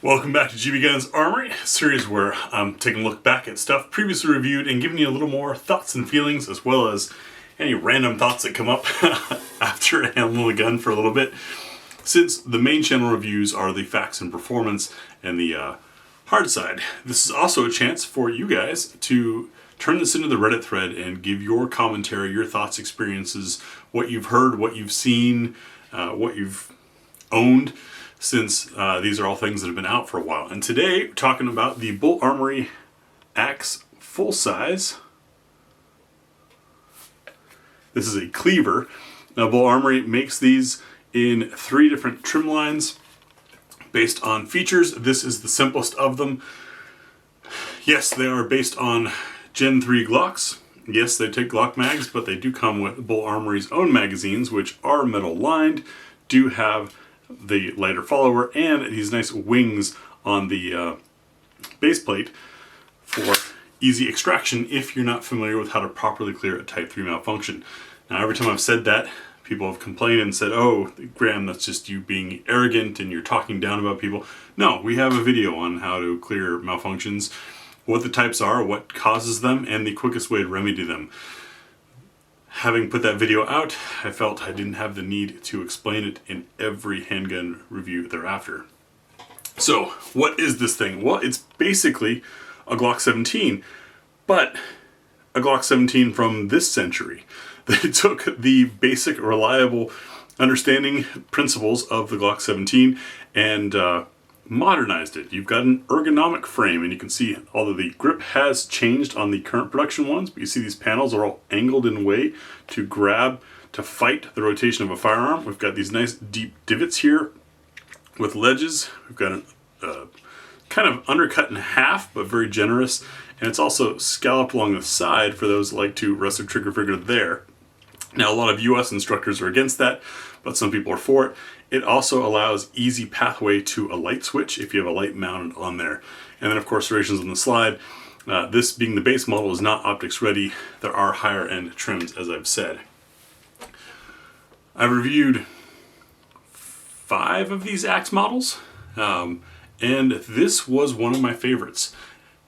Welcome back to GBGuns Armory, a series where I'm taking a look back at stuff previously reviewed and giving you a little more thoughts and feelings, as well as any random thoughts that come up after handling the gun for a little bit. Since the main channel reviews are the facts and performance and the hard side, this is also a chance for you guys to turn this into the Reddit thread and give your commentary, your thoughts, experiences, what you've heard, what you've seen, what you've owned, since these are all things that have been out for a while. And today, we're talking about the BUL Armory Axe full size. This is a Cleaver. Now, BUL Armory makes these in 3 different trim lines based on features. This is the simplest of them. Yes, they are based on Gen 3 Glocks. Yes, they take Glock mags, but they do come with BUL Armory's own magazines, which are metal lined, do have the lighter follower, and these nice wings on the base plate for easy extraction if you're not familiar with how to properly clear a Type 3 malfunction. Now, every time I've said that, people have complained and said, "Oh, Graham, that's just you being arrogant and you're talking down about people." No, we have a video on how to clear malfunctions, what the types are, what causes them, and the quickest way to remedy them. Having put that video out, I felt I didn't have the need to explain it in every handgun review thereafter. So, what is this thing? Well, it's basically a Glock 17, but a Glock 17 from this century. They took the basic, reliable understanding principles of the Glock 17 and modernized it. You've got an ergonomic frame, and you can see although the grip has changed on the current production ones, but you see these panels are all angled in a way to grab, to fight the rotation of a firearm. We've got these nice deep divots here with ledges. We've got a kind of undercut in half, but very generous, and it's also scalloped along the side for those that like to rest their trigger finger there. Now, a lot of US instructors are against that, but some people are for it. It also allows easy pathway to a light switch if you have a light mounted on there. And then, of course, serrations on the slide. This being the base model is not optics ready. There are higher end trims, as I've said. I've reviewed 5 of these axe models, and this was one of my favorites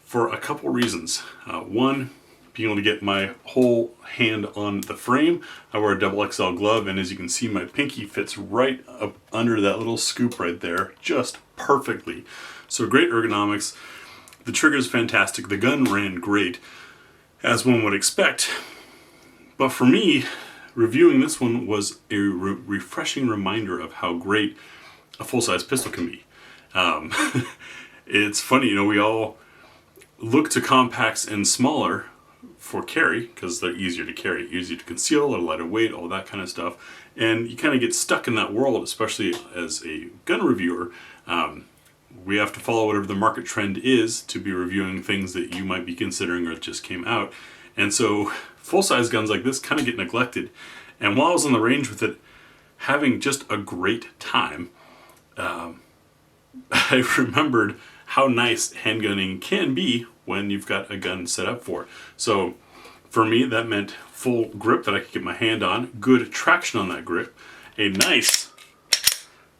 for a couple reasons. One, being able to get my whole hand on the frame. I wear a double XL glove, and as you can see, my pinky fits right up under that little scoop right there, just perfectly. So great ergonomics. The trigger's fantastic. The gun ran great, as one would expect. But for me, reviewing this one was a refreshing reminder of how great a full-size pistol can be. It's funny, you know, we all look to compacts and smaller for carry because they're easier to carry, easier to conceal, they're lighter weight, all that kind of stuff. And you kind of get stuck in that world, especially as a gun reviewer. We have to follow whatever the market trend is to be reviewing things that you might be considering or just came out. And so full-size guns like this kind of get neglected. And while I was on the range with it, having just a great time, I remembered how nice handgunning can be when you've got a gun set up for it. So for me, that meant full grip that I could get my hand on, good traction on that grip, a nice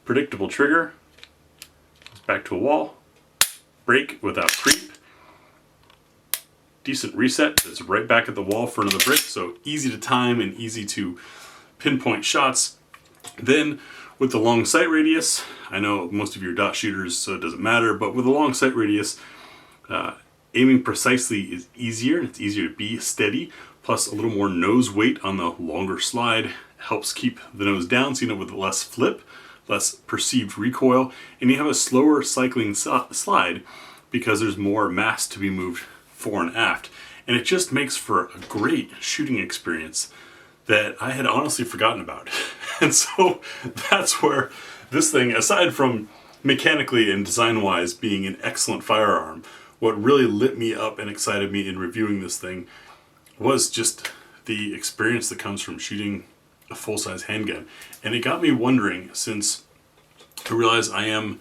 predictable trigger, goes back to a wall, break without creep, decent reset, it's right back at the wall for another break, so easy to time and easy to pinpoint shots. Then with the long sight radius, I know most of you are dot shooters, so it doesn't matter, but with a long sight radius, aiming precisely is easier. It's easier to be steady, plus a little more nose weight on the longer slide helps keep the nose down, so you know, with less flip, less perceived recoil, and you have a slower cycling slide because there's more mass to be moved fore and aft. And it just makes for a great shooting experience that I had honestly forgotten about. And so that's where this thing, aside from mechanically and design-wise being an excellent firearm, what really lit me up and excited me in reviewing this thing was just the experience that comes from shooting a full-size handgun. And it got me wondering, since I realize I am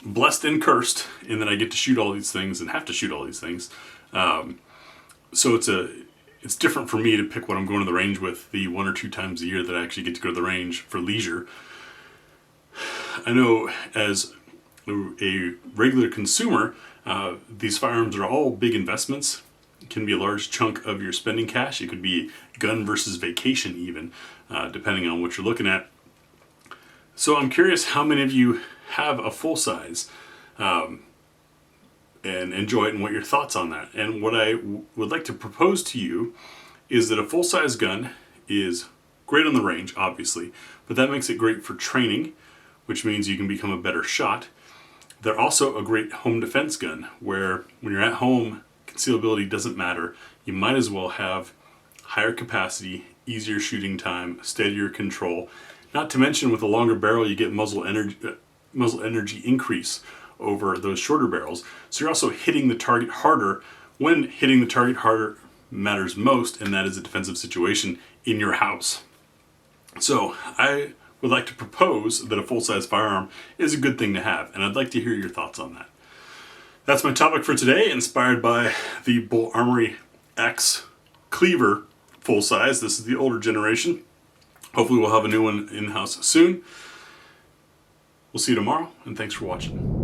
blessed and cursed in that I get to shoot all these things and have to shoot all these things. So it's different for me to pick what I'm going to the range with the 1 or 2 times a year that I actually get to go to the range for leisure. I know as a regular consumer, these firearms are all big investments. It can be a large chunk of your spending cash. It could be gun versus vacation even, depending on what you're looking at. So I'm curious how many of you have a full size and enjoy it, and what your thoughts on that. And what I would like to propose to you is that a full size gun is great on the range, obviously, but that makes it great for training, which means you can become a better shot. They're also a great home defense gun, where when you're at home, concealability doesn't matter. You might as well have higher capacity, easier shooting time, steadier control. Not to mention, with a longer barrel, you get muzzle energy increase over those shorter barrels. So you're also hitting the target harder when hitting the target harder matters most, and that is a defensive situation in your house. So I would like to propose that a full-size firearm is a good thing to have, and I'd like to hear your thoughts on that. That's my topic for today, inspired by the BUL Armory X Cleaver full-size. This is the older generation. Hopefully we'll have a new one in-house soon. We'll see you tomorrow, and thanks for watching.